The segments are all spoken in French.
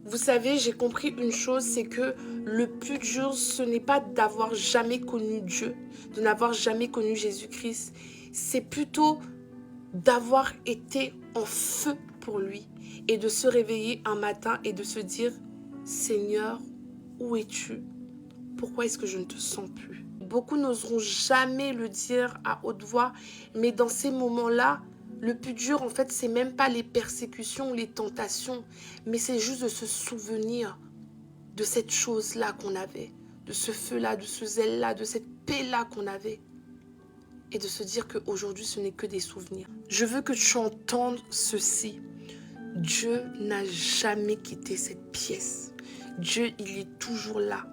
Vous savez, j'ai compris une chose, c'est que le plus dur, ce n'est pas d'avoir jamais connu Dieu, de n'avoir jamais connu Jésus-Christ. C'est plutôt d'avoir été en feu pour lui et de se réveiller un matin et de se dire, Seigneur, où es-tu? Pourquoi est-ce que je ne te sens plus? Beaucoup n'oseront jamais le dire à haute voix, mais dans ces moments-là, le plus dur, en fait, c'est même pas les persécutions ou les tentations, mais c'est juste de se souvenir de cette chose-là qu'on avait, de ce feu-là, de ce zèle-là, de cette paix-là qu'on avait, et de se dire qu'aujourd'hui, ce n'est que des souvenirs. Je veux que tu entendes ceci. Dieu n'a jamais quitté cette pièce. Dieu, il est toujours là.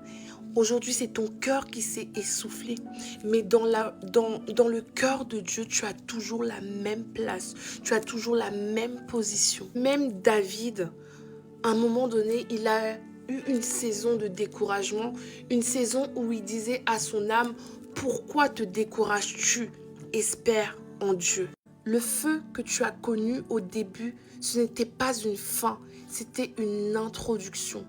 Aujourd'hui, c'est ton cœur qui s'est essoufflé. Mais dans le cœur de Dieu, tu as toujours la même place. Tu as toujours la même position. Même David, à un moment donné, il a eu une saison de découragement. Une saison où il disait à son âme, pourquoi te décourages-tu? Espère en Dieu. Le feu que tu as connu au début, ce n'était pas une fin, c'était une introduction.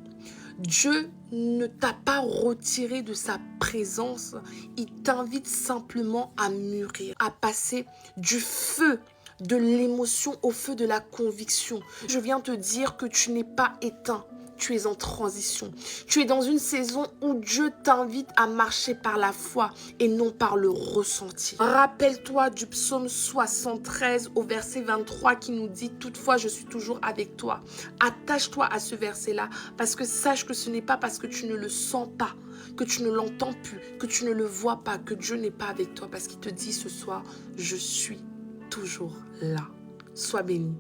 Dieu ne t'a pas retiré de sa présence, il t'invite simplement à mûrir, à passer du feu de l'émotion au feu de la conviction. Je viens te dire que tu n'es pas éteint. Tu es en transition. Tu es dans une saison où Dieu t'invite à marcher par la foi et non par le ressenti. Rappelle-toi du psaume 73 au verset 23 qui nous dit « Toutefois, je suis toujours avec toi ». Attache-toi à ce verset-là parce que sache que ce n'est pas parce que tu ne le sens pas, que tu ne l'entends plus, que tu ne le vois pas, que Dieu n'est pas avec toi parce qu'il te dit ce soir « Je suis toujours là ». Sois béni.